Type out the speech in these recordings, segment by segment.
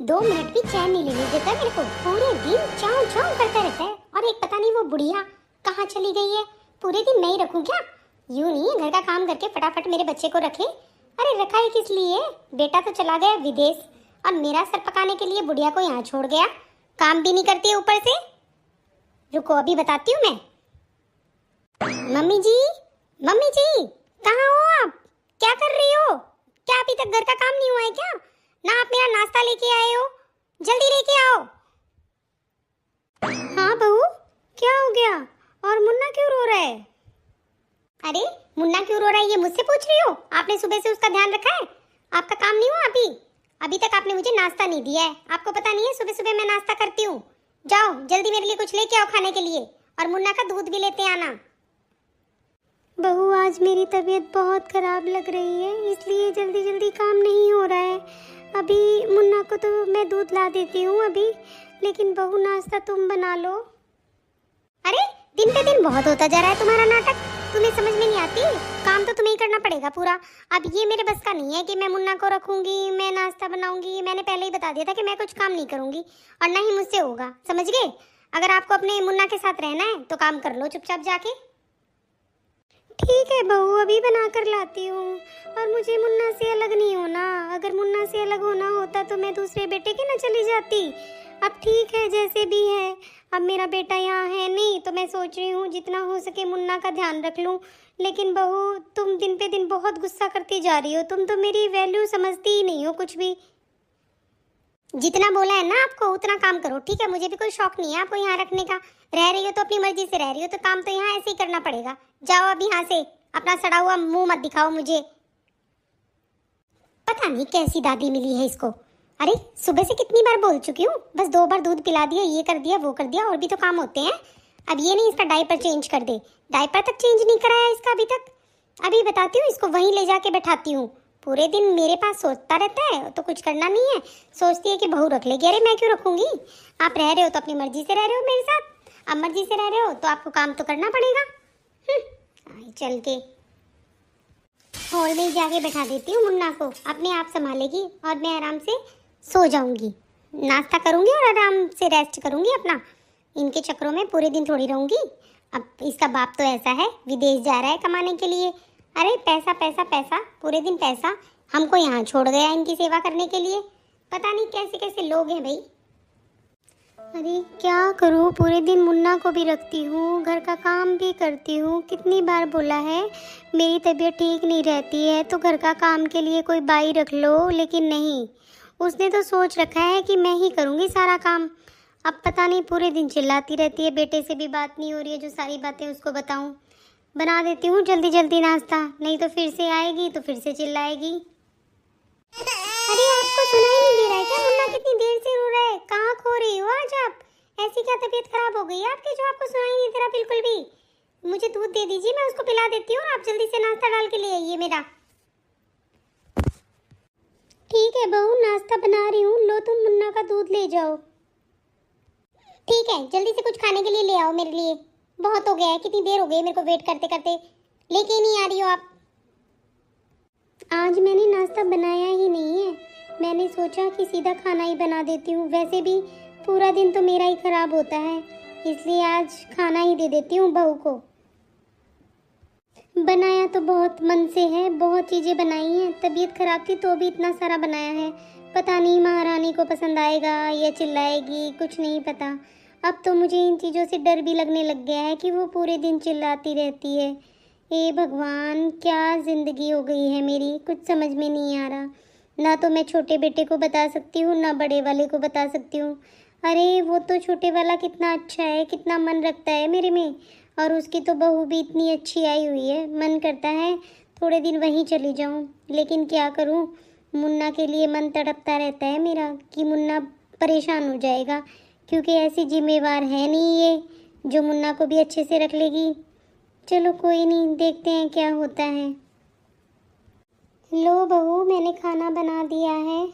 2 minute भी चैन नहीं लेने देता मेरे को। पूरे दिन चाव चाव करता रहता है। और एक पता नहीं वो बुढ़िया कहाँ चली गई है। पूरे दिन मैं ही रखूं क्या? यूं नहीं, घर का काम करके फटाफट मेरे बच्चे को रखे। अरे रखा है किस लिए? बेटा तो चला गया विदेश और मेरा सर पकाने के लिए बुढ़िया को यहाँ छोड़ गया। काम भी नहीं करती है ऊपर से। रुको अभी बताती हूँ मैं। मम्मी जी, मम्मी जी, कहाँ हो आप? क्या कर रही हो? क्या अभी तक घर का काम नहीं हुआ है क्या? ना आप मेरा नाश्ता लेके आए हो, जल्दी लेके आओ। हाँ बहू, क्या हो गया? और मुन्ना क्यों रो रहा है? अरे मुन्ना क्यों रो रहा है ये मुझसे पूछ रही हो? आपने सुबह से उसका ध्यान रखा है? आपका काम नहीं हुआ अभी? अभी तक आपने मुझे नाश्ता नहीं दिया है। आपको पता नहीं है सुबह सुबह मैं नाश्ता करती हूँ। जाओ जल्दी मेरे लिए कुछ लेके आओ खाने के लिए, और मुन्ना का दूध भी लेते आना। बहू आज मेरी तबीयत बहुत खराब लग रही है, इसलिए जल्दी जल्दी काम नहीं हो रहा है। अभी मुन्ना को तो मैं दूध ला देती हूँ अभी, लेकिन बहू नाश्ता तुम बना लो। अरे दिन पे दिन बहुत होता जा रहा है तुम्हारा नाटक। तुम्हें समझ में नहीं आती? काम तो तुम्हें ही करना पड़ेगा पूरा। अब ये मेरे बस का नहीं है कि मैं मुन्ना को रखूंगी, मैं नाश्ता बनाऊंगी। मैंने पहले ही बता दिया था कि मैं कुछ काम नहीं करूंगी और ना ही मुझसे होगा, समझ गए? अगर आपको अपने मुन्ना के साथ रहना है तो काम कर लो चुपचाप जाके। ठीक है बहू, अभी बना कर लाती हूँ। और मुझे मुन्ना से अलग नहीं होना। अगर मुन्ना से अलग होना होता तो मैं दूसरे बेटे के ना चली जाती। अब ठीक है जैसे भी है। अब मेरा बेटा यहाँ है नहीं तो मैं सोच रही हूँ जितना हो सके मुन्ना का ध्यान रख लूँ। लेकिन बहू तुम दिन पे दिन बहुत गुस्सा करती जा रही हो। तुम तो मेरी वैल्यू समझती ही नहीं हो कुछ भी। जितना बोला है ना आपको उतना काम करो, ठीक है? मुझे भी कोई शौक नहीं है आपको यहाँ रखने का। रह रही हो तो अपनी मर्जी से रह रही हो, तो काम तो यहाँ ऐसे ही करना पड़ेगा। जाओ अभी यहाँ से, अपना सड़ा हुआ मुंह मत दिखाओ मुझे। पता नहीं कैसी दादी मिली है इसको। अरे सुबह से कितनी बार बोल चुकी हूँ, बस 2 बार दूध पिला दिया, ये कर दिया वो कर दिया, और भी तो काम होते हैं। अब ये नहीं इसका डायपर चेंज कर दे। डायपर तक चेंज नहीं कराया इसका अभी तक। अभी बताती हूँ, इसको वहीं ले जाके बैठाती हूँ। पूरे दिन मेरे पास सोचता रहता है तो कुछ करना नहीं है। सोचती है कि बहू रख लेगी। अरे मैं क्यों रखूंगी? आप रह रहे हो तो अपनी मर्जी से रह रहे हो मेरे साथ। अब मर्जी से रह रहे हो तो आपको काम तो करना पड़ेगा। चल के हॉल में ही जाके बैठा देती हूँ मुन्ना को, अपने आप संभालेगी और मैं आराम से सो जाऊंगी। नाश्ता करूंगी और आराम से रेस्ट करूंगी अपना। इनके चक्करों में पूरे दिन थोड़ी रहूंगी। अब इसका बाप तो ऐसा है, विदेश जा रहा है कमाने के लिए। अरे पैसा पैसा पैसा, पूरे दिन पैसा। हमको यहाँ छोड़ गया इनकी सेवा करने के लिए। पता नहीं कैसे कैसे लोग हैं भाई। अरे क्या करूँ, पूरे दिन मुन्ना को भी रखती हूँ, घर का काम भी करती हूँ। कितनी बार बोला है मेरी तबीयत ठीक नहीं रहती है तो घर का काम के लिए कोई बाई रख लो, लेकिन नहीं। उसने तो सोच रखा है कि मैं ही करूँगी सारा काम। अब पता नहीं पूरे दिन चिल्लाती रहती है। बेटे से भी बात नहीं हो रही है, जो सारी बातें उसको बताऊँ। बना देती हूँ जल्दी जल्दी नाश्ता, नहीं तो फिर से आएगी तो फिर से चिल्लाएगी। अरे आपको सुनाई नहीं दे रहा है क्या? मुन्ना कितनी देर से रो रहा है। कहाँ खो रही हो आज आप? ऐसी क्या तबीयत खराब हो गई है आपकी जो आपको सुनाई नहीं दे रहा बिल्कुल भी? मुझे दूध दे दीजिए, मैं उसको पिला देती हूँ। आप जल्दी से नाश्ता डाल के ले आइए मेरा। ठीक है बहू, नाश्ता बना रही हूँ। लो तुम मुन्ना का दूध ले जाओ। ठीक है, जल्दी से कुछ खाने के लिए ले आओ मेरे लिए। बहुत हो गया है, कितनी देर हो गई मेरे को वेट करते करते। लेके नहीं आ रही हो आप। आज मैंने नाश्ता बनाया ही नहीं है। मैंने सोचा कि सीधा खाना ही बना देती हूँ। वैसे भी पूरा दिन तो मेरा ही खराब होता है, इसलिए आज खाना ही दे देती हूँ बहू को। बनाया तो बहुत मन से है, बहुत चीज़ें बनाई हैं। तबीयत खराब थी तो भी इतना सारा बनाया है। पता नहीं महारानी को पसंद आएगा या चिल्लाएगी, कुछ नहीं पता। अब तो मुझे इन चीज़ों से डर भी लगने लग गया है कि वो पूरे दिन चिल्लाती रहती है। हे भगवान, क्या ज़िंदगी हो गई है मेरी, कुछ समझ में नहीं आ रहा। ना तो मैं छोटे बेटे को बता सकती हूँ ना बड़े वाले को बता सकती हूँ। अरे वो तो छोटे वाला कितना अच्छा है, कितना मन रखता है मेरे में। और उसकी तो बहू भी इतनी अच्छी आई हुई है। मन करता है थोड़े दिन वहीं चली जाऊँ, लेकिन क्या करूँ, मुन्ना के लिए मन तड़पता रहता है मेरा कि मुन्ना परेशान हो जाएगा, क्योंकि ऐसी जिम्मेवार है नहीं ये जो मुन्ना को भी अच्छे से रख लेगी। चलो कोई नहीं, देखते हैं क्या होता है। लो बहू, मैंने खाना बना दिया है,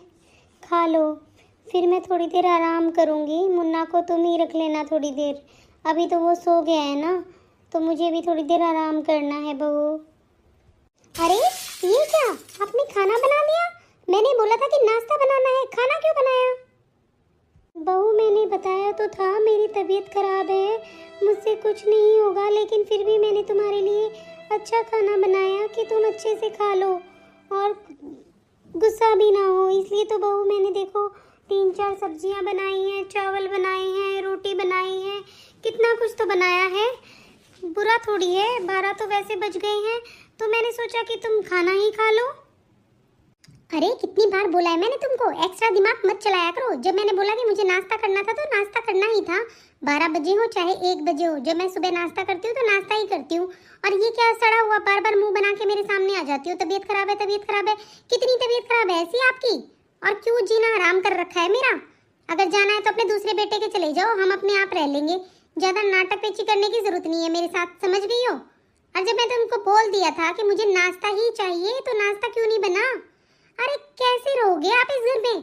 खा लो। फिर मैं थोड़ी देर आराम करूँगी। मुन्ना को तुम ही रख लेना थोड़ी देर। अभी तो वो सो गया है ना, तो मुझे भी थोड़ी देर आराम करना है बहू। तो था मेरी तबीयत खराब है, मुझसे कुछ नहीं होगा, लेकिन फिर भी मैंने तुम्हारे लिए अच्छा खाना बनाया कि तुम अच्छे से खा लो और गुस्सा भी ना हो। इसलिए तो बहू मैंने देखो 3-4 सब्जियां बनाई हैं, चावल बनाए हैं, रोटी बनाई है, कितना कुछ तो बनाया है। बुरा थोड़ी है, 12 तो वैसे बज गए हैं, तो मैंने सोचा कि तुम खाना ही खा लो। अरे कितनी बार बोला है मैंने तुमको, एक्स्ट्रा दिमाग मत चलाया करो। जब मैंने बोला कि मुझे नाश्ता करना था तो नाश्ता करना ही था, 12 बजे हो चाहे 1 बजे हो। जब मैं सुबह नाश्ता करती हूँ तो नाश्ता ही करती हूँ। और ये क्या सड़ा हुआ बार बार मुंह बना के मेरे सामने आ जाती हो, तबीयत खराब है, तबीयत खराब है। कितनी तबीयत खराब है ऐसी आपकी? और क्यों जीना हराम कर रखा है मेरा? अगर जाना है तो अपने दूसरे बेटे के चले जाओ, हम अपने आप रह लेंगे। ज्यादा नाटक पेची करने की जरूरत नहीं है मेरे साथ, समझ गई हो? और जब मैं तुमको बोल दिया था कि मुझे नाश्ता ही चाहिए तो नाश्ता क्यों नहीं बना? अरे कैसे रहोगे आप इस घर में?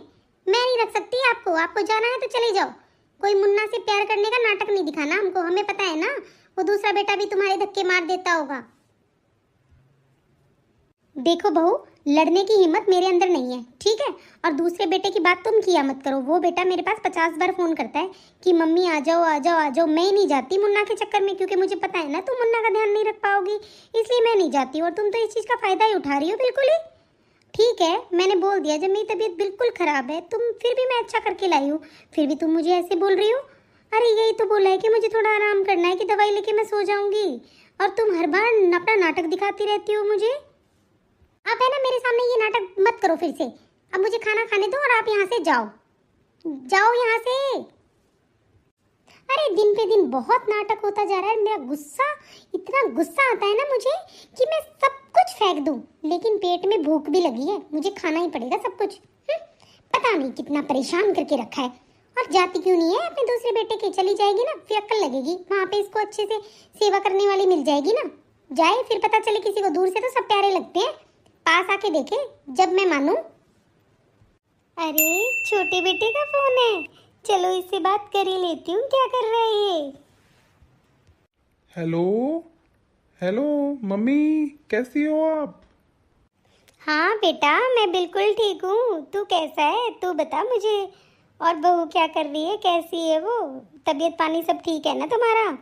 मैं नहीं रख सकती आपको। आपको जाना है तो चले जाओ। कोई मुन्ना से प्यार करने का नाटक नहीं दिखाना हमको, हमें पता है ना वो दूसरा बेटा भी तुम्हारे धक्के मार देता होगा। देखो बहू, लड़ने की हिम्मत मेरे अंदर नहीं है, ठीक है? और दूसरे बेटे की बात तुम किया मत करो। वो बेटा मेरे पास 50 बार फोन करता है कि मम्मी आ जाओ आ जाओ आ जाओ। मैं नहीं जाती मुन्ना के चक्कर में, क्योंकि मुझे पता है ना तुम मुन्ना का ध्यान नहीं रख पाओगी, इसलिए मैं नहीं जाती। और तुम तो इस चीज का फायदा ही उठा रही हो बिल्कुल ही। ठीक है, मैंने बोल दिया, जब मेरी तबीयत बिल्कुल खराब है, तुम फिर भी मैं अच्छा करके लाई हूँ, फिर भी तुम मुझे ऐसे बोल रही हो। अरे यही तो बोला है कि मुझे थोड़ा आराम करना है, कि दवाई लेके मैं सो जाऊंगी, और तुम हर बार अपना नाटक दिखाती रहती हो मुझे। आप है ना मेरे सामने ये नाटक मत करो फिर से। अब मुझे खाना खाने दो और आप यहाँ से जाओ, जाओ यहाँ से। अरे दिन पे दिन बहुत नाटक होता जा रहा है। मेरा गुस्सा, इतना गुस्सा आता है ना मुझे कि मैं सब कुछ फेंक दूं, लेकिन पेट में भूख भी लगी है, मुझे खाना ही पड़ेगा सब कुछ। पता नहीं कितना परेशान करके रखा है। और जाती क्यों नहीं है अपने दूसरे बेटे के? चली जाएगी ना, फिर अक्ल लगेगी, वहाँ पे इसको अच्छे से सेवा करने वाली मिल जाएगी ना। जाए, फिर पता चले किसी को। दूर से तो सब प्यारे लगते हैं, पास आके देखे जब मैं मानूं। अरे छोटे बेटे का फोन है, चलो इससे बात कर ही लेती हूँ। क्या कर रहा है ये? हेलो हेलो मम्मी, कैसी हो आप? हाँ बेटा, मैं बिल्कुल ठीक हूँ। तू कैसा है, तू बता मुझे। और बहू क्या कर रही है, कैसी है वो? तबीयत पानी सब ठीक है ना तुम्हारा?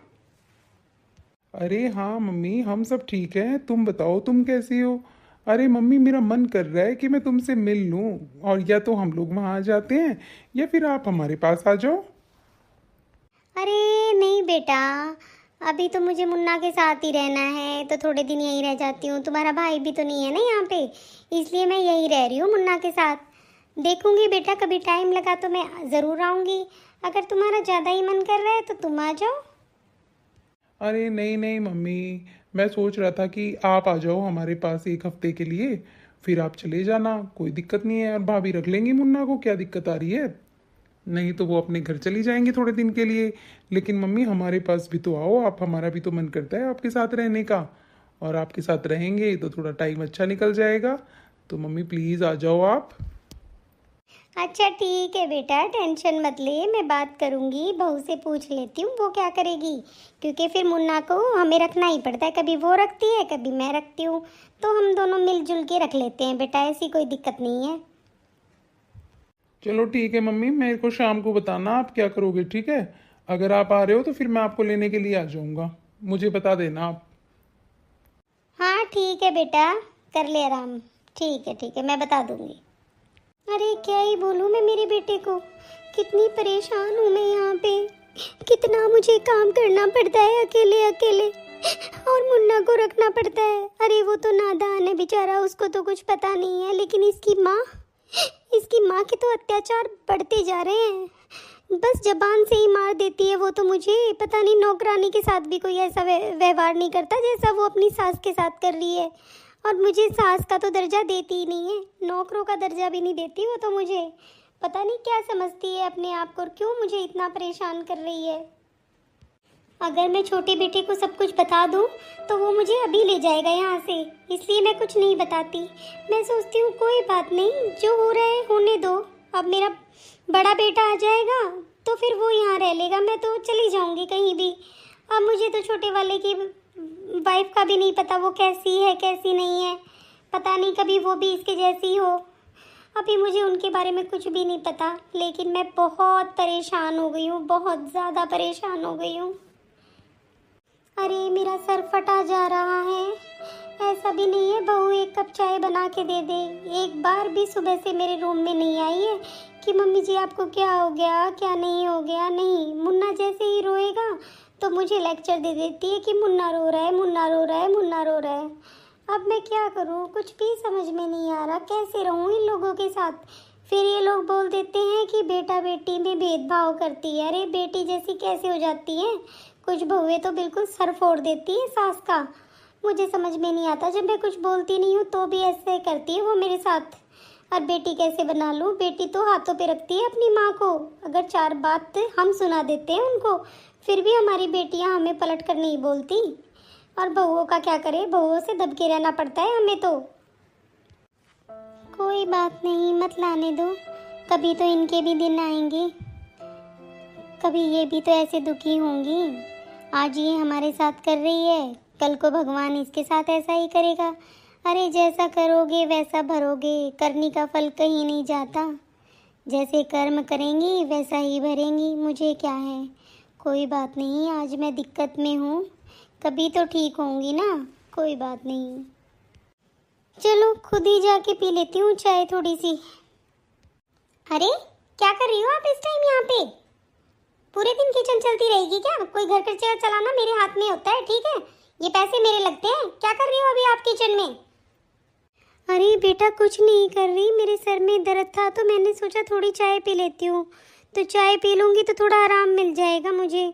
अरे हाँ मम्मी, हम सब ठीक हैं। तुम बताओ, तुम कैसी हो? अरे मम्मी, मेरा मन कर रहा है कि मैं तुमसे मिल लूं, और या तो हम लोग वहाँ आ जाते हैं या फिर आप हमारे पास आ जाओ। अरे नहीं बेटा, अभी तो मुझे मुन्ना के साथ ही रहना है, तो थोड़े दिन यहीं रह जाती हूँ। तुम्हारा भाई भी तो नहीं है ना यहाँ पे, इसलिए मैं यहीं रह रही हूँ मुन्ना के साथ। देखूंगी बेटा, कभी टाइम लगा तो मैं ज़रूर आऊँगी। अगर तुम्हारा ज़्यादा ही मन कर रहा है तो तुम आ जाओ। अरे नहीं नहीं मम्मी, मैं सोच रहा था कि आप आ जाओ हमारे पास 1 हफ्ते के लिए, फिर आप चले जाना, कोई दिक्कत नहीं है। और भाभी रख लेंगी मुन्ना को, क्या दिक्कत आ रही है? नहीं तो वो अपने घर चली जाएंगे थोड़े दिन के लिए। लेकिन मम्मी हमारे पास भी तो आओ आप, हमारा भी तो मन करता है आपके साथ रहने का, और आपके साथ रहेंगे तो थोड़ा टाइम अच्छा निकल जाएगा। तो मम्मी प्लीज़ आ जाओ आप। अच्छा ठीक है बेटा, टेंशन मत ले, मैं बात करूंगी, बहू से पूछ लेती हूँ वो क्या करेगी। क्योंकि फिर मुन्ना को हमें रखना ही पड़ता है, कभी वो रखती है कभी मैं रखती हूँ, तो हम दोनों मिलजुल के रख लेते हैं बेटा, ऐसी कोई दिक्कत नहीं है। चलो ठीक है मम्मी, मेरे को शाम को बताना आप क्या करोगे, ठीक है? अगर आप आ रहे हो तो फिर मैं आपको लेने के लिए आ जाऊंगा, मुझे बता देना आप। हाँ ठीक है बेटा, कर ले आराम। ठीक है, मैं बता दूंगी। अरे क्या ही बोलूँ मैं मेरे बेटे को, कितनी परेशान हूँ मैं यहाँ पे। कितना मुझे काम करना पड़ता है अकेले अकेले, और मुन्ना को रखना पड़ता है। अरे वो तो नादान है बेचारा, उसको तो कुछ पता नहीं है, लेकिन इसकी माँ के तो अत्याचार बढ़ते जा रहे हैं। बस जबान से ही मार देती है वो तो मुझे। पता नहीं नौकरानी के साथ भी कोई ऐसा व्यवहार नहीं करता जैसा वो अपनी सास के साथ कर रही है। और मुझे सास का तो दर्जा देती ही नहीं है, नौकरों का दर्जा भी नहीं देती वो तो मुझे। पता नहीं क्या समझती है अपने आप को, और क्यों मुझे इतना परेशान कर रही है। अगर मैं छोटे बेटे को सब कुछ बता दूं तो वो मुझे अभी ले जाएगा यहाँ से, इसलिए मैं कुछ नहीं बताती। मैं सोचती हूँ कोई बात नहीं, जो हो रहा है होने दो। अब मेरा बड़ा बेटा आ जाएगा तो फिर वो यहाँ रह लेगा, मैं तो चली जाऊँगी कहीं भी। अब मुझे तो छोटे वाले की वाइफ का भी नहीं पता वो कैसी है कैसी नहीं है, पता नहीं कभी वो भी इसके जैसी हो। अभी मुझे उनके बारे में कुछ भी नहीं पता, लेकिन मैं बहुत परेशान हो गई हूँ, बहुत ज़्यादा परेशान हो गई हूँ। अरे मेरा सर फटा जा रहा है। ऐसा भी नहीं है बहू एक कप चाय बना के दे दे। एक बार भी सुबह से मेरे रूम में नहीं आई है कि मम्मी जी आपको क्या हो गया, क्या नहीं हो गया। नहीं, मुन्ना जैसे ही रोएगा तो मुझे लेक्चर दे देती है कि मुन्ना रो रहा है, मुन्ना रो रहा है, मुन्ना रो रहा है। अब मैं क्या करूँ, कुछ भी समझ में नहीं आ रहा, कैसे रहूँ इन लोगों के साथ। फिर ये लोग बोल देते हैं कि बेटा बेटी में भेदभाव करती है। अरे बेटी जैसी कैसे हो जाती है, कुछ बहुएं तो बिल्कुल सर फोड़ देती है सास का। मुझे समझ में नहीं आता, जब मैं कुछ बोलती नहीं हूँ तो भी ऐसे करती है वो मेरे साथ। और बेटी कैसे बना लूँ, बेटी तो हाथों पे रखती है अपनी माँ को। अगर 4 बात हम सुना देते हैं उनको, फिर भी हमारी बेटियाँ हमें पलट कर नहीं बोलती। और बहुओं का क्या करे, बहुओं से दब के रहना पड़ता है हमें तो। कोई बात नहीं, मत लाने दो, कभी तो इनके भी दिन आएंगे, कभी ये भी तो ऐसे दुखी होंगी। आज ये हमारे साथ कर रही है, कल को भगवान इसके साथ ऐसा ही करेगा। अरे जैसा करोगे वैसा भरोगे, करनी का फल कहीं नहीं जाता। जैसे कर्म करेंगी वैसा ही भरेंगी, मुझे क्या है। कोई बात नहीं, आज मैं दिक्कत में हूँ, कभी तो ठीक होंगी ना, कोई बात नहीं। चलो खुद ही जाके पी लेती हूँ चाय थोड़ी सी। अरे क्या कर रही हो आप इस टाइम यहाँ पे? पूरे दिन किचन चलती रहेगी क्या? कोई घर खर्चा चलाना मेरे हाथ में होता है, ठीक है? ये पैसे मेरे लगते हैं। क्या कर रही हो अभी आप किचन में? अरे बेटा कुछ नहीं कर रही, मेरे सर में दर्द था तो मैंने सोचा थोड़ी चाय पी लेती हूँ। तो चाय पी लूँगी तो थोड़ा आराम मिल जाएगा मुझे।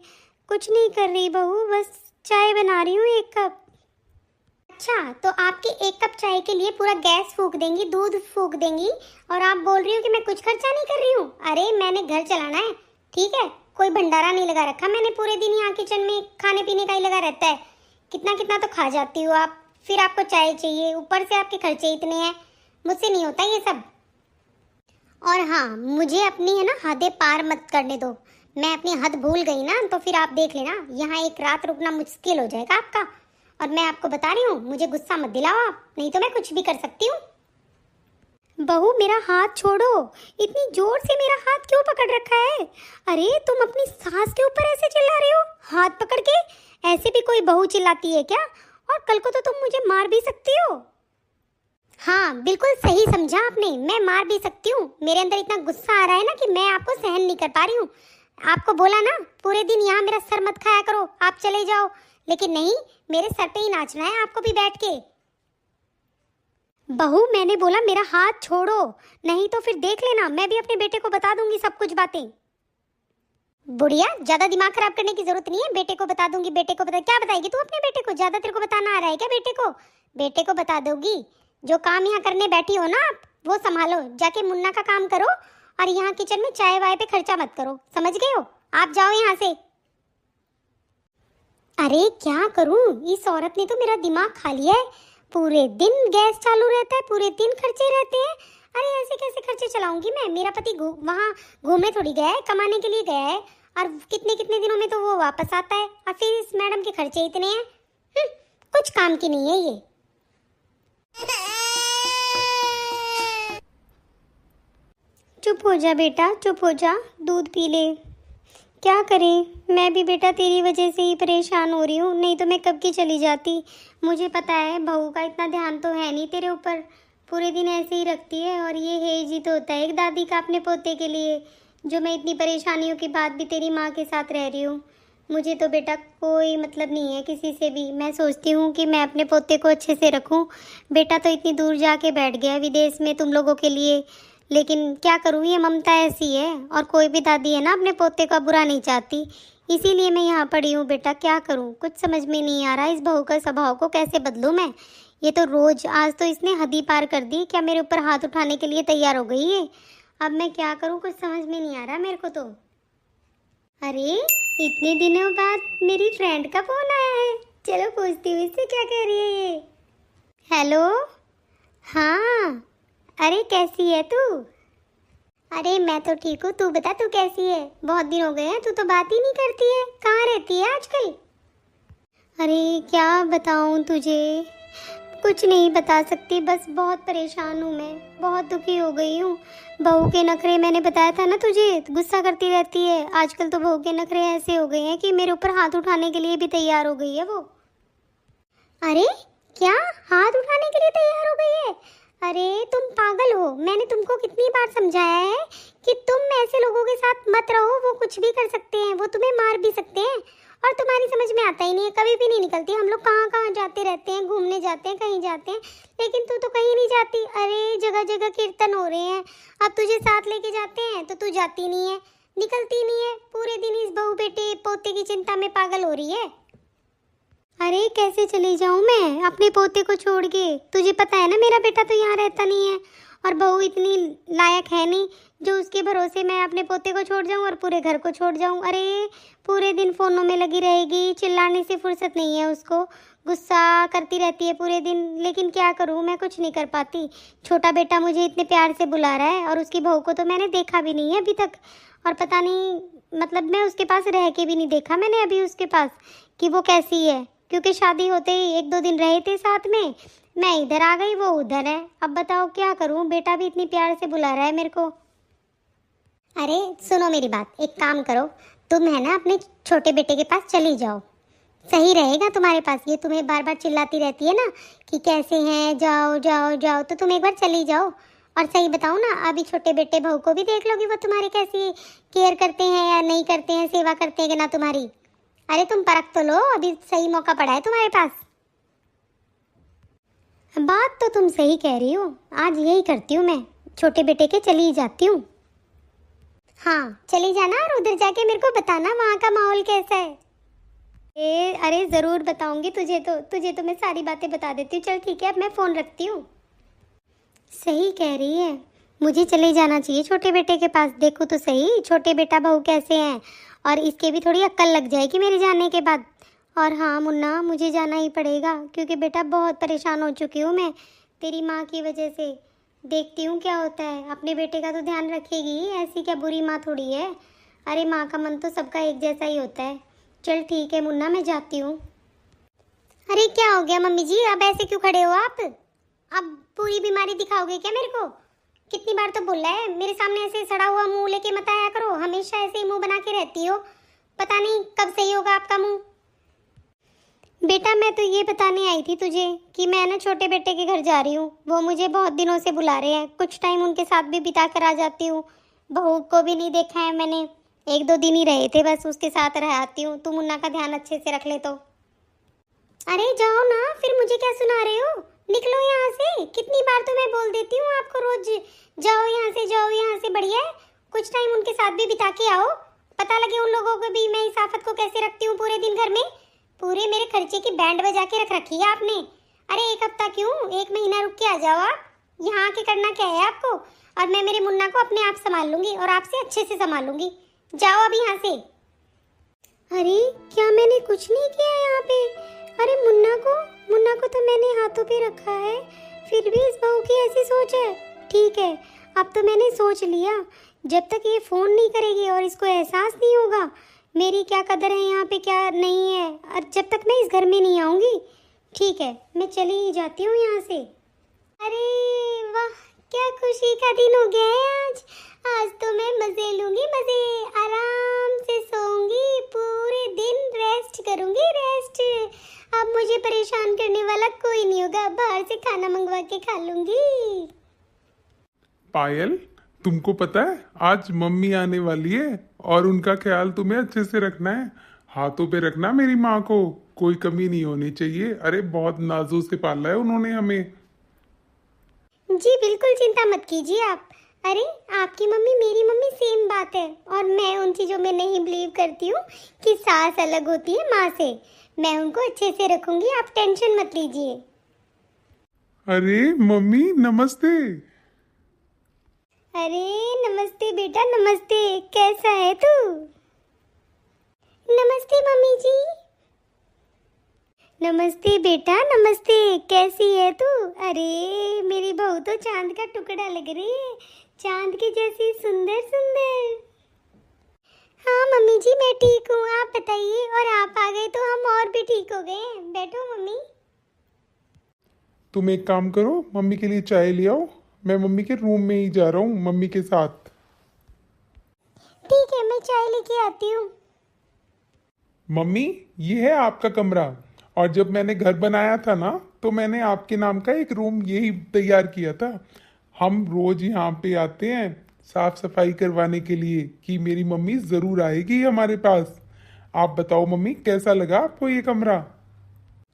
कुछ नहीं कर रही बहू, बस चाय बना रही हूँ 1 कप। अच्छा, तो आपके 1 कप चाय के लिए पूरा गैस फूंक देंगी, दूध फूंक देंगी, और आप बोल रही हो कि मैं कुछ खर्चा नहीं कर रही हूँ? अरे मैंने घर चलाना है, ठीक है? कोई भंडारा नहीं लगा रखा मैंने, पूरे दिन यहाँ किचन में खाने पीने का ही लगा रहता है। कितना कितना तो खा जाती हो आप, फिर आपको चाय चाहिए, ऊपर से आपके खर्चे इतने हैं। मुझसे नहीं होता ये सब। और हाँ, मुझे अपनी है ना हदें पार मत करने दो। मैं अपनी हद भूल गई ना तो फिर आप देख लेना, यहाँ 1 रात रुकना मुश्किल हो जाएगा आपका। और मैं आपको बता रही हूँ, मुझे गुस्सा मत दिलाओ आप, नहीं तो मैं कुछ भी कर सकती हूँ। बहू मेरा हाथ छोड़ो, इतनी जोर से मेरा हाथ क्यों पकड़ रखा है? अरे तुम अपनी सास के ऊपर ऐसे चिल्ला रही हो हाथ पकड़ के? ऐसे भी कोई बहू चिल्लाती है क्या? और कल को तो तुम मुझे मार भी सकती हो। हाँ बिल्कुल सही समझा आपने, मैं मार भी सकती हूँ। मेरे अंदर इतना गुस्सा आ रहा है ना कि मैं आपको सहन नहीं कर पा रही हूँ। आपको बोला ना पूरे दिन यहाँ मेरा सर मत खाया करो, आप चले जाओ, लेकिन नहीं, मेरे सर पे ही नाचना है आपको भी बैठ के। बहू मैंने बोला मेरा हाथ छोड़ो, नहीं तो फिर देख लेना, मैं भी अपने बेटे को बता दूंगी सब कुछ बातें। बुढ़िया ज्यादा दिमाग खराब करने की जरूरत नहीं है, बेटे को बता दूंगी, बेटे को बता। क्या बताएगी तू अपने बेटे को? ज्यादा तेरे को बताना आ रहा है क्या बेटे को? बेटे को बता दोगी। जो काम यहाँ करने बैठी हो ना आप, वो संभालो, जाके मुन्ना का काम करो, और यहाँ किचन में चाय वाय पे खर्चा मत करो, समझ गए हो? आप जाओ यहाँ से। अरे क्या करूँ, इस औरत ने तो मेरा दिमाग खा लिया है। पूरे दिन गैस चालू रहता है, पूरे दिन खर्चे रहते हैं। अरे ऐसे कैसे खर्चे चलाऊंगी मैं? मेरा पति वहाँ घूमने थोड़ी गया है, कमाने के लिए गया है, और कितने कितने दिनों में तो वो वापस आता है, और फिर इस मैडम के खर्चे इतने हैं। कुछ काम की नहीं है ये। चुप हो जा बेटा, चुप हो जा, दूध पी ले। क्या करें, मैं भी बेटा तेरी वजह से ही परेशान हो रही हूँ, नहीं तो मैं कब की चली जाती। मुझे पता है बहू का इतना ध्यान तो है नहीं तेरे ऊपर, पूरे दिन ऐसे ही रखती है, और ये हेज ही तो होता है एक दादी का अपने पोते के लिए, जो मैं इतनी परेशानियों के बाद भी तेरी माँ के साथ रह रही हूँ। मुझे तो बेटा कोई मतलब नहीं है किसी से भी। मैं सोचती हूँ कि मैं अपने पोते को अच्छे से रखूँ। बेटा तो इतनी दूर जाके बैठ गया विदेश में तुम लोगों के लिए, लेकिन क्या करूँ, ये ममता ऐसी है, और कोई भी दादी है ना अपने पोते का बुरा नहीं चाहती, इसीलिए मैं यहाँ पड़ी हूँ। बेटा क्या करूँ, कुछ समझ में नहीं आ रहा, इस बहू का स्वभाव को कैसे बदलूँ मैं। ये तो रोज, आज तो इसने हद ही पार कर दी, क्या मेरे ऊपर हाथ उठाने के लिए तैयार हो गई है। अब मैं क्या करूँ, कुछ समझ में नहीं आ रहा मेरे को तो। अरे इतने दिनों बाद मेरी फ्रेंड का फोन आया है, चलो पूछती हूँ इससे क्या कह रही है ये। हेलो, हाँ, अरे कैसी है तू? अरे मैं तो ठीक हूँ, तू बता तू कैसी है? बहुत दिन हो गए हैं, तू तो बात ही नहीं करती है, कहाँ रहती है आजकल? अरे क्या बताऊँ तुझे, कुछ नहीं बता सकती, बस बहुत परेशान हूँ मैं, बहुत दुखी हो गई हूँ। बहू के नखरे, मैंने बताया था ना तुझे, गुस्सा करती रहती है। आजकल तो बहू के नखरे ऐसे हो गए हैं कि मेरे ऊपर हाथ उठाने के लिए भी तैयार हो गई है वो। अरे क्या, हाथ उठाने के लिए तैयार हो गई है? अरे तुम पागल हो, मैंने तुमको कितनी बार समझाया है कि तुम ऐसे लोगों के साथ मत रहो, वो कुछ भी कर सकते हैं, वो तुम्हें मार भी सकते हैं। और तुम्हारी समझ में आता ही नहीं है, कभी भी नहीं निकलती। हम लोग कहाँ कहाँ जाते रहते हैं, घूमने जाते हैं, कहीं जाते हैं, लेकिन तू तो कहीं नहीं जाती। अरे जगह जगह कीर्तन हो रहे हैं, अब तुझे साथ लेके जाते हैं तो तू जाती नहीं है, निकलती नहीं है, पूरे दिन इस बहू बेटे पोते की चिंता में पागल हो रही है। अरे कैसे चली जाऊं मैं अपने पोते को छोड़ के? तुझे पता है ना मेरा बेटा तो यहाँ रहता नहीं है, और बहू इतनी लायक है नहीं जो उसके भरोसे मैं अपने पोते को छोड़ जाऊं और पूरे घर को छोड़ जाऊं। अरे पूरे दिन फोनों में लगी रहेगी, चिल्लाने से फुर्सत नहीं है उसको, गुस्सा करती रहती है पूरे दिन। लेकिन क्या करूं, मैं कुछ नहीं कर पाती। छोटा बेटा मुझे इतने प्यार से बुला रहा है और उसकी बहू को तो मैंने देखा भी नहीं है अभी तक, और पता नहीं, मतलब मैं उसके पास रह के भी नहीं देखा मैंने अभी उसके पास कि वो कैसी है, क्योंकि शादी होते ही 1-2 दिन रहे थे साथ में, मैं इधर आ गई, वो उधर है। अब बताओ क्या करूं, बेटा भी इतनी प्यार से बुला रहा है मेरे को। अरे सुनो मेरी बात, एक काम करो, तुम है ना अपने छोटे बेटे के पास चली जाओ, सही रहेगा तुम्हारे पास। ये तुम्हें बार बार चिल्लाती रहती है ना कि कैसे हैं, जाओ जाओ जाओ, तो तुम एक बार चली जाओ। और सही बताओ ना, अभी छोटे बेटे बहू को भी देख लोगी वो तुम्हारी कैसी केयर करते हैं या नहीं करते हैं, सेवा करते हैं कि ना तुम्हारी। अरे तुम परख तो लो, अभी सही मौका पड़ा है तुम्हारे पास। बात तो तुम सही कह रही हो, आज यही करती हूँ मैं, छोटे बेटे के चली ही जाती हूँ। हाँ चली जाना, और उधर जाके मेरे को बताना वहाँ का माहौल कैसा है। अरे ज़रूर बताऊंगी तुझे तो मैं सारी बातें बता देती हूँ। चल ठीक है, अब मैं फ़ोन रखती हूँ। सही कह रही है, मुझे चले जाना चाहिए छोटे बेटे के पास, देखो तो सही छोटे बेटा बहू कैसे हैं, और इसके भी थोड़ी अक्ल लग जाएगी मेरे जाने के बाद। और हाँ मुन्ना, मुझे जाना ही पड़ेगा, क्योंकि बेटा बहुत परेशान हो चुकी हूँ मैं तेरी माँ की वजह से। देखती हूँ क्या होता है, अपने बेटे का तो ध्यान रखेगी, ऐसी क्या बुरी माँ थोड़ी है। अरे माँ का मन तो सबका एक जैसा ही होता है। चल ठीक है मुन्ना, मैं जाती हूँ। अरे क्या हो गया मम्मी जी, अब ऐसे क्यों खड़े हो आप? अब पूरी बीमारी दिखाओगे क्या मेरे को? कितनी बार तो बोला है मेरे सामने ऐसे सड़ा हुआ मुंह लेके मत आया करो, हमेशा ऐसे ही मुंह बना के रहती हो, पता नहीं कब सही होगा आपका मुंह। बेटा मैं तो ये बताने आई थी तुझे कि मैं ना छोटे बेटे के घर जा रही हूँ, वो मुझे बहुत दिनों से बुला रहे हैं, कुछ टाइम उनके साथ भी बिता कर आ जाती हूँ। बहू को भी नहीं देखा है मैंने, 1-2 दिन ही रहे थे बस, उसके साथ रह आती हूँ। तू मुन्ना का ध्यान अच्छे से रख ले तो। अरे जाओ ना, फिर मुझे क्या सुना रहे हो, निकलो यहाँ से। कितनी बार तो मैं बोल देती हूँ आपको रोज, जाओ यहाँ से जाओ यहाँ से, बढ़िया है कुछ टाइम उनके साथ भी बिता के आओ, पता लगे उन लोगों को भी मैं इस आफत को कैसे रखती हूँ पूरे दिन घर में। पूरे मेरे खर्चे की बैंड बजा के रख रखी है आपने। अरे 1 हफ्ता क्यों, 1 महीना रुक के आ जाओ आप, यहाँ आके करना क्या है आपको। और मैं मेरे मुन्ना को अपने आप संभाल लूंगी, और आपसे अच्छे से संभालूंगी। जाओ अब यहाँ से। अरे क्या मैंने कुछ नहीं किया यहाँ पे? अरे मुन्ना को तो मैंने हाथों पे रखा है, फिर भी इस बहू की ऐसी सोच है। ठीक है, अब तो मैंने सोच लिया, जब तक ये फ़ोन नहीं करेगी और इसको एहसास नहीं होगा मेरी क्या कदर है यहाँ पे क्या नहीं है, और जब तक मैं इस घर में नहीं आऊँगी, ठीक है मैं चली ही जाती हूँ यहाँ से। अरे वाह, क्या खुशी का दिन हो गया है आज। आज तो मैं मज़े लूँगी, मज़े, आराम से सोऊंगी, पूरे दिन रेस्ट करूँगी, रेस्ट। अब मुझे परेशान करने वाला कोई नहीं होगा, बाहर से खाना मंगवा के खा लूँगी। पायल, तुमको पता है आज मम्मी आने वाली है और उनका ख्याल तुम्हें अच्छे से रखना है, हाथों पे रखना मेरी माँ को, कोई कमी नहीं होनी चाहिए। अरे बहुत नाजों से पाला है उन्होंने हमें। जी बिल्कुल चिंता मत कीजिए आप। अरे आपकी मम्मी मेरी मम्मी सेम बात है, और मैं उन चीज़ों में नहीं बिलीव करती हूँ कि सास अलग होती है माँ से। मैं उनको अच्छे से रखूंगी, आप टेंशन मत लीजिए। अरे मम्मी नमस्ते। अरे नमस्ते बेटा, नमस्ते, कैसा है तू? नमस्ते मम्मी जी। नमस्ते बेटा, नमस्ते, कैसी है तू? अरे मेरी बहू तो चांद का टुकड़ा लग रही है, चांद की जैसी सुंदर सुंदर। हाँ मम्मी जी मैं ठीक हूँ, आप बताइए, और आप आ गए तो हम और भी ठीक हो गए। बैठो मम्मी। तुम एक काम करो, मम्मी के लिए चाय ले आओ। मैं मम्मी के रूम में ही जा रहा हूँ मम्मी के साथ। ठीक है, मैं चाय लेके आती हूँ। मम्मी, ये है आपका कमरा। और जब मैंने घर बनाया था ना, तो मैंने आपके नाम का एक रूम यही तैयार किया था। हम रोज यहाँ पे आते हैं साफ सफाई करवाने के लिए कि मेरी मम्मी जरूर आएगी हमारे पास। आप बताओ मम्मी, कैसा लगा आपको ये कमरा?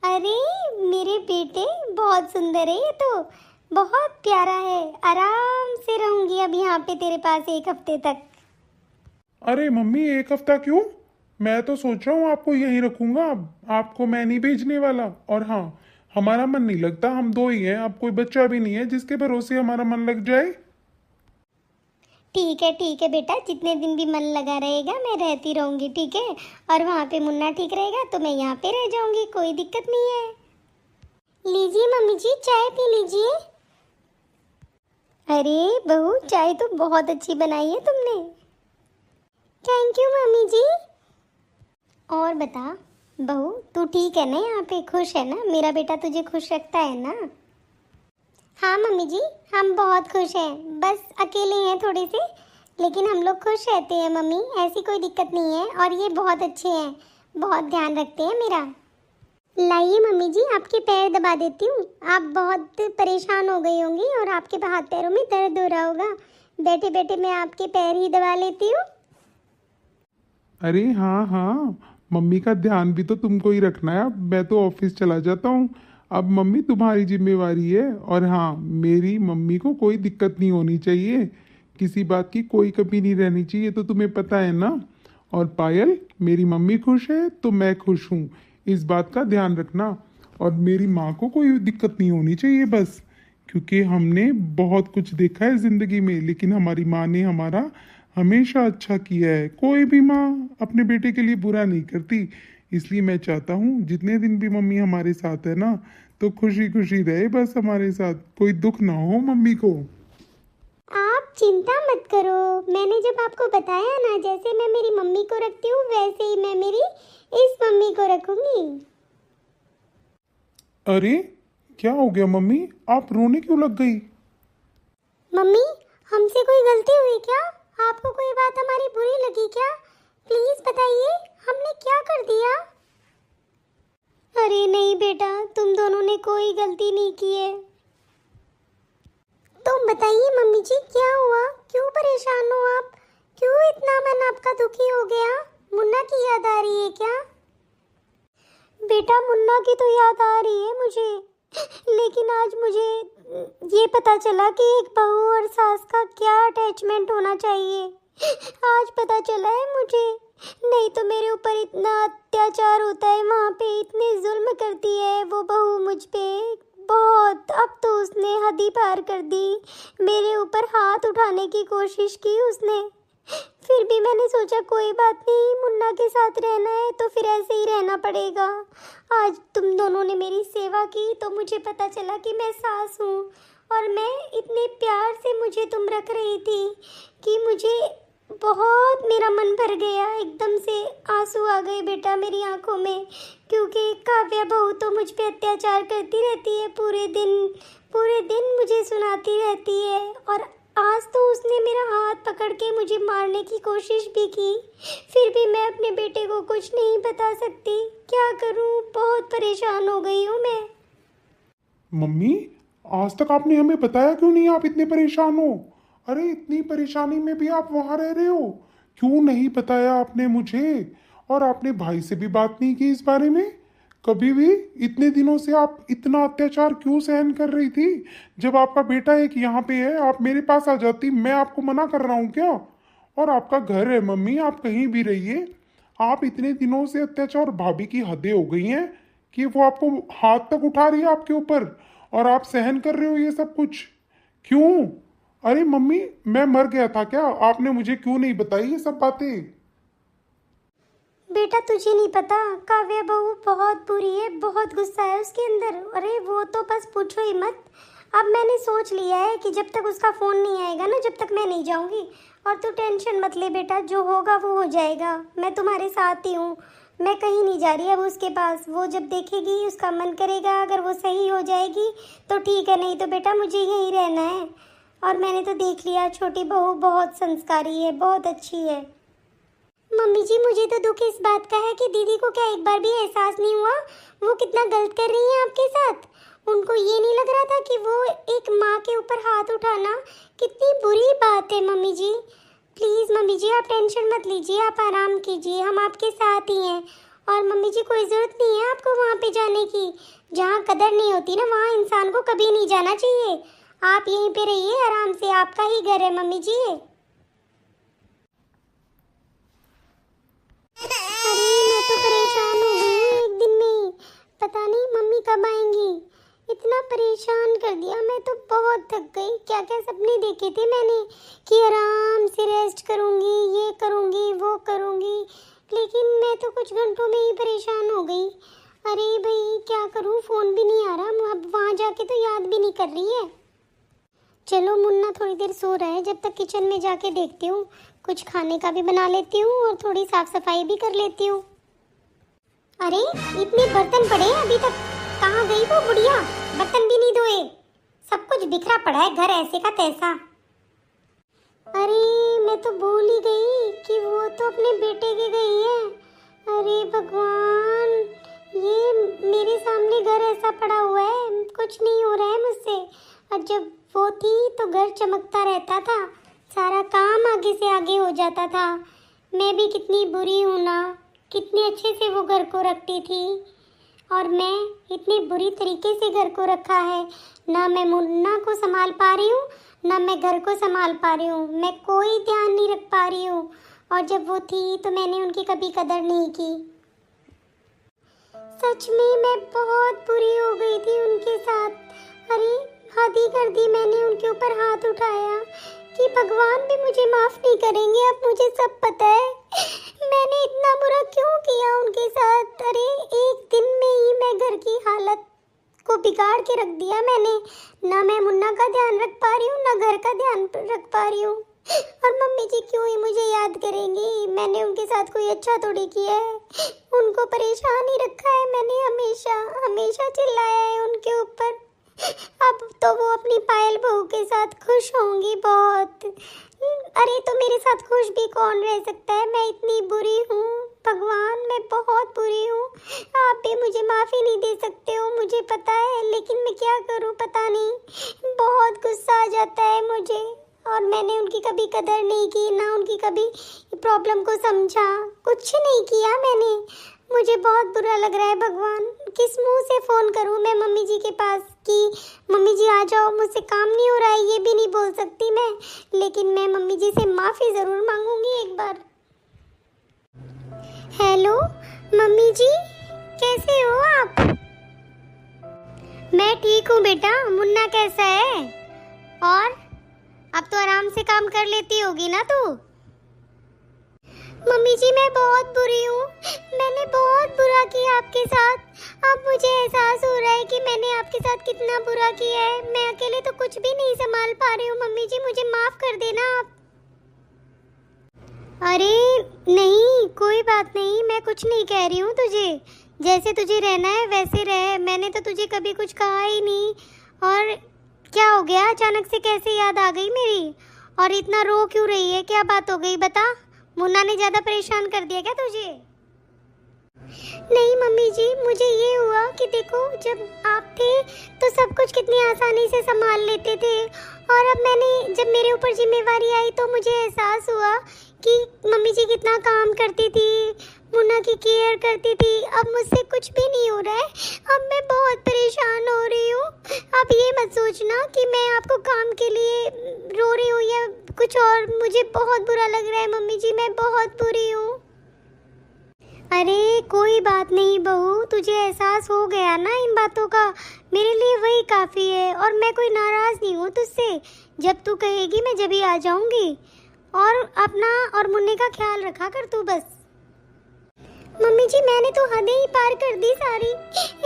अरे मेरे बेटे, बहुत सुंदर है ये तो, बहुत प्यारा है। आराम से रहूंगी अब यहाँ पे तेरे पास 1 हफ्ते तक। अरे मम्मी, 1 हफ्ता क्यों? मैं तो सोच रहा हूँ आपको यहीं रखूंगा। अब आपको मैं नहीं भेजने वाला। और हाँ, हमारा मन नहीं लगता, हम दो ही हैं, अब कोई बच्चा भी नहीं है जिसके भरोसे हमारा मन लग जाए। ठीक है बेटा, जितने दिन भी मन लगा रहेगा मैं रहती रहूंगी, ठीक है। और वहाँ पे मुन्ना ठीक रहेगा तो मैं यहाँ पे रह जाऊंगी, कोई दिक्कत नहीं है। लीजिए मम्मी जी, चाय पी लीजिए। अरे बहू, चाय तो बहुत अच्छी बनाई है तुमने। थैंक यू मम्मी जी। और बता बहू, तू ठीक है ना? यहाँ पे खुश है ना? मेरा बेटा तुझे खुश रखता है ना? हाँ मम्मी जी, हम बहुत खुश हैं। बस अकेले हैं थोड़े से, लेकिन हम लोग खुश रहते हैं मम्मी, ऐसी कोई दिक्कत नहीं है। और ये बहुत अच्छे हैं, बहुत ध्यान रखते हैं मेरा। लाइए मम्मी जी, आपके पैर दबा देती हूँ। आप बहुत परेशान हो गई होंगी और आपके हाथ पैरों में दर्द हो रहा होगा। बैठे बैठे मैं आपके पैर ही दबा लेती हूँ। अरे हाँ हाँ, मम्मी का ध्यान भी तो तुमको ही रखना है। अब मैं तो ऑफिस चला जाता हूँ। अब मम्मी तुम्हारी जिम्मेवारी है। और हाँ, मेरी मम्मी को कोई दिक्कत नहीं होनी चाहिए, किसी बात की कोई कमी नहीं रहनी चाहिए, तो तुम्हें पता है ना। और पायल, मेरी मम्मी खुश है तो मैं खुश हूँ, इस बात का ध्यान रखना। और मेरी माँ को कोई दिक्कत नहीं होनी चाहिए बस। क्योंकि हमने बहुत कुछ देखा है जिंदगी में, लेकिन हमारी माँ ने हमारा हमेशा अच्छा किया है। कोई भी माँ अपने बेटे के लिए बुरा नहीं करती। इसलिए मैं चाहता हूँ जितने दिन भी मम्मी हमारे साथ है ना, तो खुशी खुशी रहे बस हमारे साथ, कोई दुख ना हो मम्मी को। आप चिंता मत करो, मैंने जब आपको बताया ना, जैसे मैं मेरी मम्मी को रखती हूँ वैसे ही मैं मेरी इस मम्मी को रखूंगी। अरे क्या हो गया मम्मी, आप रोने क्यों लग गई? मम्मी, हमसे कोई गलती हुई क्या? आपको कोई बात हमारी बुरी लगी क्या? प्लीज बताइए, हमने क्या कर दिया? अरे नहीं बेटा, तुम दोनों ने कोई गलती नहीं की है। तो बताइए मम्मी जी, क्या हुआ? क्यों परेशान हो आप? क्यों इतना मन आपका दुखी हो गया? मुन्ना की याद आ रही है क्या? बेटा, मुन्ना की तो याद आ रही है मुझे, लेकिन आज मुझे ये पता चला कि एक बहू और सास का क्या अटैचमेंट होना चाहिए। आज पता चला है मुझे। नहीं तो मेरे ऊपर इतना अत्याचार होता है, वहाँ पे इतने जुल्म करती है वो बहू मुझ पे बहुत। अब तो उसने हद ही पार कर दी, मेरे ऊपर हाथ उठाने की कोशिश की उसने। फिर भी मैंने सोचा कोई बात नहीं, मुन्ना के साथ रहना है तो फिर ऐसे ही रहना पड़ेगा। आज तुम दोनों ने मेरी सेवा की तो मुझे पता चला कि मैं सास हूँ, और मैं इतने प्यार से मुझे तुम रख रही थी कि मुझे बहुत, मेरा मन भर गया, एकदम से आंसू आ गए बेटा मेरी आंखों में। क्योंकि काव्या बहू तो मुझ पे अत्याचार करती रहती है, पूरे दिन मुझे सुनाती रहती है। और आज तो उसने मेरा हाथ पकड़ के मुझे मारने की कोशिश भी की, फिर भी मैं अपने बेटे को कुछ नहीं बता सकती। क्या करूं, बहुत परेशान हो गई हूं मैं। मम्मी, आज तक आपने हमें बताया क्यों नहीं आप इतने परेशान हो? अरे इतनी परेशानी में भी आप वहां रह रहे हो, क्यों नहीं बताया आपने मुझे? और आपने भाई से भी बात नहीं की इस बारे में कभी भी? इतने दिनों से आप इतना अत्याचार क्यों सहन कर रही थी? जब आपका बेटा एक यहाँ पे है, आप मेरे पास आ जाती। मैं आपको मना कर रहा हूँ क्या? और आपका घर है मम्मी, आप कहीं भी रहिए। आप इतने दिनों से अत्याचार, भाभी की हदें हो गई हैं कि वो आपको हाथ तक उठा रही है आपके ऊपर, और आप सहन कर रहे हो ये सब कुछ क्यों? अरे मम्मी, मैं मर गया था क्या? आपने मुझे क्यों नहीं बताई ये सब बातें? बेटा तुझे नहीं पता, काव्या बहू बहुत बुरी है, बहुत गुस्सा है उसके अंदर। अरे वो तो बस पूछो ही मत। अब मैंने सोच लिया है कि जब तक उसका फ़ोन नहीं आएगा ना, जब तक मैं नहीं जाऊंगी। और तू टेंशन मत ले बेटा, जो होगा वो हो जाएगा, मैं तुम्हारे साथ ही हूँ। मैं कहीं नहीं जा रही अब उसके पास। वो जब देखेगी उसका मन करेगा, अगर वो सही हो जाएगी तो ठीक है, नहीं तो बेटा मुझे यहीं रहना है। और मैंने तो देख लिया छोटी बहू बहुत संस्कारी है, बहुत अच्छी है। मम्मी जी मुझे तो दुख इस बात का है कि दीदी को क्या एक बार भी एहसास नहीं हुआ वो कितना गलत कर रही है आपके साथ। उनको ये नहीं लग रहा था कि वो एक माँ के ऊपर हाथ उठाना कितनी बुरी बात है। मम्मी जी प्लीज़ मम्मी जी आप टेंशन मत लीजिए, आप आराम कीजिए, हम आपके साथ ही हैं। और मम्मी जी कोई ज़रूरत नहीं है आपको वहाँ पे जाने की। जहाँ कदर नहीं होती ना वहाँ इंसान को कभी नहीं जाना चाहिए। आप यहीं पे रहिए आराम से, आपका ही घर है मम्मी जी। अरे मैं तो परेशान हो गई एक दिन में ही, पता नहीं मम्मी कब आएंगी। इतना परेशान कर दिया, मैं तो बहुत थक गई। क्या क्या सपने देखे थे मैंने कि आराम से रेस्ट करूंगी, ये करूंगी, वो करूंगी, लेकिन मैं तो कुछ घंटों में ही परेशान हो गई। अरे भाई क्या करूं, फ़ोन भी नहीं आ रहा, अब वहाँ जाके तो याद भी नहीं कर रही है। चलो मुन्ना थोड़ी देर सो रहा है, जब तक किचन में जाके देखती हूँ, कुछ खाने का भी बना लेती हूँ और थोड़ी साफ सफाई भी कर लेती हूँ। अरे इतने बर्तन पड़े हैं अभी तक, कहाँ गई वो बुढ़िया? बर्तन भी नहीं धोए, सब कुछ बिखरा पड़ा है घर ऐसे का तैसा। अरे मैं तो भूल ही गई कि वो तो अपने बेटे की गई है। अरे भगवान, ये मेरे सामने घर ऐसा पड़ा हुआ है, कुछ नहीं हो रहा है मुझसे। और जब वो थी तो घर चमकता रहता था, सारा काम आगे से आगे हो जाता था। मैं भी कितनी बुरी हूँ ना, कितने अच्छे से वो घर को रखती थी और मैं इतनी बुरी तरीके से घर को रखा है। ना मैं मुन्ना को संभाल पा रही हूँ, ना मैं घर को संभाल पा रही हूँ, मैं कोई ध्यान नहीं रख पा रही हूँ। और जब वो थी तो मैंने उनकी कभी कदर नहीं की। सच में मैं बहुत बुरी हो गई थी उनके साथ। अरे हद ही कर दी मैंने, उनके ऊपर हाथ उठाया कि भगवान भी मुझे माफ़ नहीं करेंगे। अब मुझे सब पता है मैंने इतना बुरा क्यों किया उनके साथ। अरे एक दिन में ही मैं घर की हालत को बिगाड़ के रख दिया मैंने। ना मैं मुन्ना का ध्यान रख पा रही हूँ, ना घर का ध्यान रख पा रही हूँ। और मम्मी जी क्यों ही मुझे याद करेंगी, मैंने उनके साथ कोई अच्छा थोड़ी किया है। उनको परेशान ही रखा है मैंने, हमेशा हमेशा चिल्लाया है उनके ऊपर। अब तो वो अपनी पायल बहू के साथ खुश होंगी बहुत। अरे तो मेरे साथ खुश भी कौन रह सकता है, मैं इतनी बुरी हूँ भगवान, मैं बहुत बुरी हूँ। आप भी मुझे माफ़ी नहीं दे सकते हो मुझे पता है, लेकिन मैं क्या करूँ पता नहीं, बहुत गुस्सा आ जाता है मुझे। और मैंने उनकी कभी कदर नहीं की, ना उनकी कभी प्रॉब्लम को समझा, कुछ नहीं किया मैंने। मुझे बहुत बुरा लग रहा है भगवान, किस मुंह से फ़ोन करूं मैं मम्मी जी के पास कि मम्मी जी आ जाओ, मुझसे काम नहीं हो रहा है, ये भी नहीं बोल सकती मैं। लेकिन मैं मम्मी जी से माफ़ी ज़रूर मांगूंगी एक बार। हेलो मम्मी जी, कैसे हो आप? मैं ठीक हूँ बेटा, मुन्ना कैसा है? और अब तो आराम से काम कर लेती होगी ना तू? मम्मी जी मैं बहुत बुरी हूँ, मैंने बहुत बुरा किया आपके साथ। अब मुझे एहसास हो रहा है कि मैंने आपके साथ कितना बुरा किया है। मैं अकेले तो कुछ भी नहीं संभाल पा रही हूँ मम्मी जी, मुझे माफ़ कर देना आप। अरे नहीं कोई बात नहीं, मैं कुछ नहीं कह रही हूँ तुझे, जैसे तुझे रहना है वैसे रह, मैंने तो तुझे कभी कुछ कहा ही नहीं। और क्या हो गया अचानक से, कैसे याद आ गई मेरी? और इतना रो क्यों रही है, क्या बात हो गई बता? मुन्ना ने ज़्यादा परेशान कर दिया क्या तुझे? नहीं मम्मी जी, मुझे ये हुआ कि देखो जब आप थे तो सब कुछ कितनी आसानी से संभाल लेते थे, और अब जब मेरे ऊपर जिम्मेवारी आई तो मुझे एहसास हुआ कि मम्मी जी कितना काम करती थी, मुन्ना की केयर करती थी। अब मुझसे कुछ भी नहीं हो रहा है, अब मैं बहुत परेशान हो रही हूँ। आप ये मत सोचना कि मैं आपको काम के लिए रो रही हूँ या कुछ और, मुझे बहुत बुरा लग रहा है मम्मी जी, मैं बहुत बुरी हूँ। अरे कोई बात नहीं बहू, तुझे एहसास हो गया ना इन बातों का, मेरे लिए वही काफ़ी है। और मैं कोई नाराज़ नहीं हूँ तुझसे, जब तू कहेगी मैं जब ही आ जाऊँगी। और अपना और मुन्ने का ख्याल रखा कर तू बस। मम्मी जी मैंने तो हदें ही पार कर दी सारी,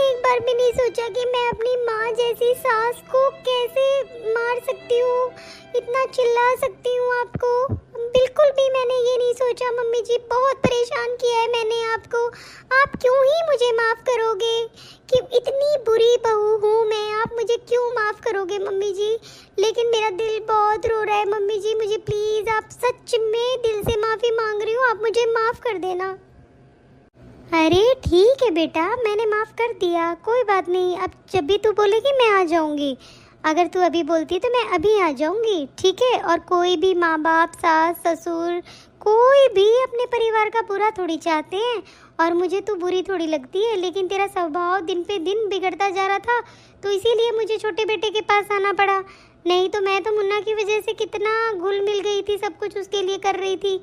एक बार भी नहीं सोचा कि मैं अपनी माँ जैसी सास को कैसे मार सकती हूँ, इतना चिल्ला सकती हूँ आपको। बिल्कुल भी मैंने ये नहीं सोचा मम्मी जी, बहुत परेशान किया है मैंने आपको। आप क्यों ही मुझे माफ़ करोगे? कि इतनी बुरी बहू हूँ मैं, आप मुझे क्यों माफ़ करोगे मम्मी जी? लेकिन मेरा दिल बहुत रो रहा है मम्मी जी, मुझे प्लीज़, आप सच में दिल से माफ़ी मांग रही हूँ, आप मुझे माफ़ कर देना। अरे ठीक है बेटा, मैंने माफ़ कर दिया, कोई बात नहीं। अब जब भी तू बोलेगी मैं आ जाऊँगी। अगर तू अभी बोलती तो मैं अभी आ जाऊँगी, ठीक है? और कोई भी माँ बाप, सास ससुर, कोई भी अपने परिवार का बुरा थोड़ी चाहते हैं। और मुझे तू बुरी थोड़ी लगती है, लेकिन तेरा स्वभाव दिन पे दिन बिगड़ता जा रहा था, तो इसीलिए मुझे छोटे बेटे के पास आना पड़ा। नहीं तो मैं तो मुन्ना की वजह से कितना घुल मिल गई थी, सब कुछ उसके लिए कर रही थी।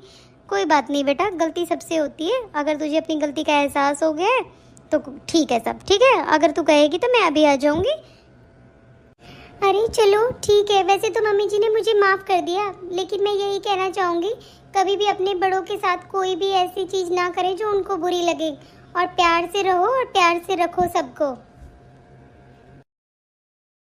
कोई बात नहीं बेटा, गलती सबसे होती है। अगर तुझे अपनी गलती का एहसास हो गया है तो ठीक है, सब ठीक है। अगर तू कहेगी तो मैं अभी आ जाऊंगी। अरे चलो ठीक है, वैसे तो मम्मी जी ने मुझे माफ़ कर दिया, लेकिन मैं यही कहना चाहूँगी, कभी भी अपने बड़ों के साथ कोई भी ऐसी चीज़ ना करें जो उनको बुरी लगे। और प्यार से रहो और प्यार से रखो सबको।